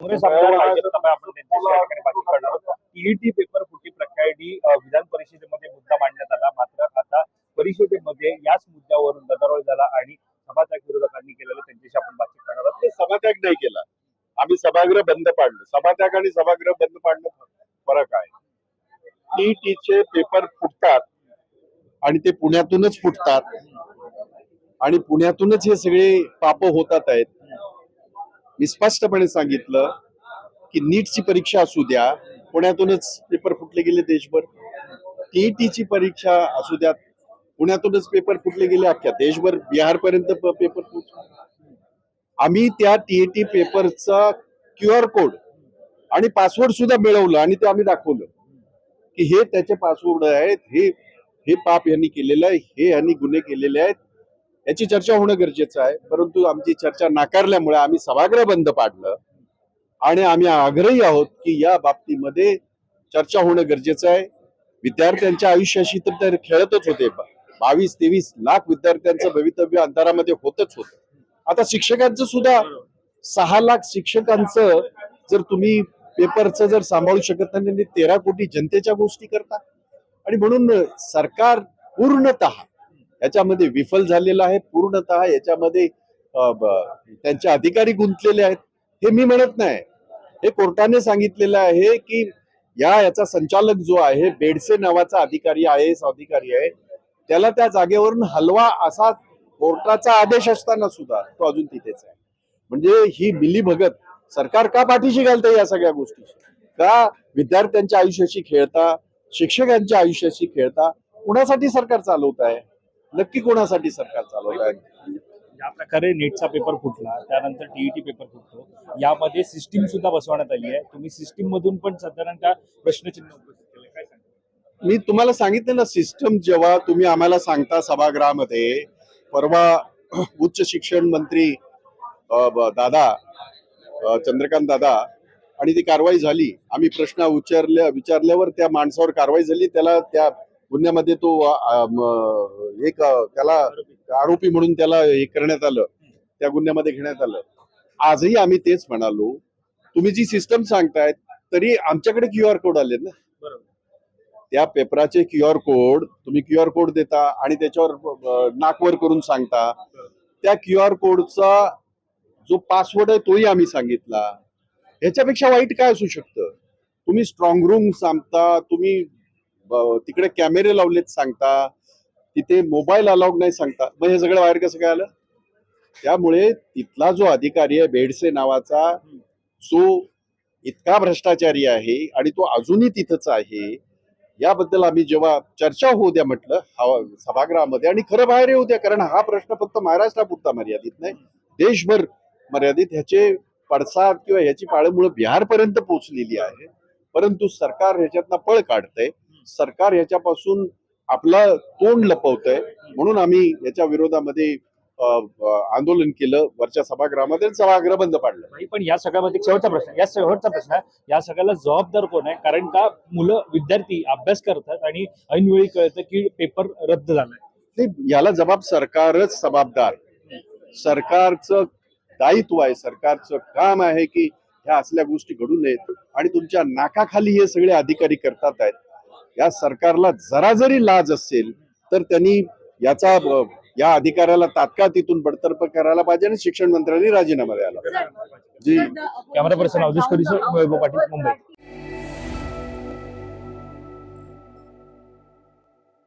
काँग्रेस आमदार भाजपचा आपण त्यांच्याशी या ठिकाणी बातचीत करणार आहोत. टीईटी पेपर फुटी प्रकरणी विधान परिषदेमध्ये मुद्दा मांडण्यात आला, मात्र आता परिषदेमध्ये याच मुद्द्यावरून गदारोळ झाला आणि सभात्याग विरोधकांनी केलेलं त्यांच्याशी आपण बातचीत करणार आहोत. ते सभात्याग नाही केला, आम्ही सभागृह बंद पाडलं. सभात्याग आणि सभागृह बंद पाडणं फरक आहे. टीईटीचे पेपर फुटतात आणि ते पुण्यातूनच फुटतात आणि पुण्यातूनच हे सगळे पाप होतात आहेत. मी स्पष्टपणे सांगितलं की नीटची परीक्षा असू द्या, पुण्यातूनच पेपर फुटले गेले देशभर. टीईटीची परीक्षा असू द्या, पुण्यातूनच पेपर फुटले गेले अख्ख्या देशभर, बिहारपर्यंत पेपर फुटले. आम्ही त्या टीईटी पेपरचा QR कोड आणि पासवर्ड सुद्धा मिळवलं आणि ते आम्ही दाखवलं की हे त्याचे पासवर्ड आहेत, हे पाप यांनी केलेलं आहे, हे यांनी गुन्हे केलेले आहेत. याची चर्चा होणं गरजेचं आहे, परंतु आमची चर्चा नाकारल्यामुळे आम्ही सभागृह बंद पाडलं आणि आम्ही आग्रही आहोत की या बाबतीमध्ये चर्चा होणं गरजेचं आहे. विद्यार्थ्यांच्या आयुष्याशी तर खेळतच होते. 22-23 लाख विद्यार्थ्यांचं भवितव्य अंधारामध्ये होतच होतं. आता शिक्षकांचं सुद्धा 6 लाख शिक्षकांचं जर तुम्ही पेपरचं जर सांभाळू शकत नाही, 13 कोटी जनतेच्या गोष्टी करता. आणि म्हणून सरकार पूर्णतः याच्यामध्ये विफल झालेलं आहे. पूर्णतः याच्यामध्ये त्यांचे अधिकारी गुंतलेले आहेत. हे मी म्हणत नाही, हे कोर्टाने सांगितलेलं आहे की याचा संचालक जो आहे, बेडसे नावाचा अधिकारी आहे, अधिकारी आहे, त्याला त्या जागेवरून हलवा असा कोर्टाचा आदेश असताना सुद्धा तो अजून तिथेच आहे. म्हणजे ही मिलीभगत सरकार का पाठीशी घालते या सगळ्या गोष्टी? का विद्यार्थ्यांच्या आयुष्याशी खेळता, शिक्षकांच्या आयुष्याशी खेळता? कुणासाठी सरकार चालवत आहे? नक्की कोणासाठी सरकार चालवत आहे? ज्या प्रकारे नीटचा पेपर फुटला, त्यानंतर टीईटी पेपर फुटतो, यामध्ये सिस्टीम सुद्धा बसवण्यात आली आहे. तुम्ही सिस्टीम मधून पण साधारणतः प्रश्नचिन्ह उपस्थित केले, काय सांगता? मी तुम्हाला सांगितलं ना, सिस्टम जेव्हा तुम्ही आम्हाला सांगता सभागृहामध्ये, परवा उच्च शिक्षण मंत्री दादा चंद्रकांत दादा आणि ती कारवाई झाली. आम्ही प्रश्न विचारल्यावर त्या माणसावर कारवाई झाली. त्याला त्या गुन्ह्यामध्ये तो एक त्याला आरोपी म्हणून त्याला हे करण्यात आलं, त्या गुन्ह्यामध्ये घेण्यात आलं. आजही आम्ही तेच म्हणालो, तुम्ही जी सिस्टम सांगतायत तरी आमच्याकडे QR कोड आले ना. त्या पेपराचे QR कोड, तुम्ही QR कोड देता आणि त्याच्यावर नाकवर करून सांगता. त्या QR कोडचा जो पासवर्ड आहे तोही आम्ही सांगितला. ह्याच्यापेक्षा वाईट काय असू शकतं? तुम्ही स्ट्रॉंग रूम सांगता, तुम्ही तिकडे कॅमेरे लावलेत सांगता, तिथे मोबाईल अलाउड नाही सांगता. मग हे सगळं बाहेर कसं काय आलं? त्यामुळे तिथला जो अधिकारी आहे बेडसे नावाचा, जो इतका भ्रष्टाचारी आहे आणि तो अजूनही तिथंच आहे, याबद्दल आम्ही जेव्हा चर्चा होऊ द्या म्हटलं सभागृहामध्ये, आणि खरं बाहेर येऊ द्या, कारण हा प्रश्न फक्त महाराष्ट्रापुरता मर्यादित नाही, देशभर मर्यादित. ह्याचे पडसाद किंवा ह्याची पाळंमुळं बिहारपर्यंत पोहोचलेली आहे. परंतु सरकार ह्याच्यातनं पळ काढतंय, सरकार ह्याच्यापासून आपलं तोंड लपवतंय. म्हणून आम्ही याच्या विरोधामध्ये आंदोलन केलं वरच्या सभागृहामध्ये, सभागृह बंद पाडलं. पण या सगळ्यामध्ये शेवटचा प्रश्न, या सगळ्याला जबाबदार कोण आहे? कारण का मुलं विद्यार्थी अभ्यास करतात आणि ऐनवेळी कळतं की पेपर रद्द झालाय. याला सरकारच जबाबदार. सरकारचं दायित्व आहे, सरकारचं काम आहे की ह्या असल्या गोष्टी घडू नयेत. आणि तुमच्या नाकाखाली हे सगळे अधिकारी करतात आहेत. या सरकारला जरा जरी लाज असेल तर त्यांनी या अधिकाऱ्याला तात्काळ तिथून बडतर्फ करायला पाहिजे आणि शिक्षण मंत्र्यांनी राजीनामा द्यायला पाहिजे. Camera person Awadhesh Patil, Mumbai.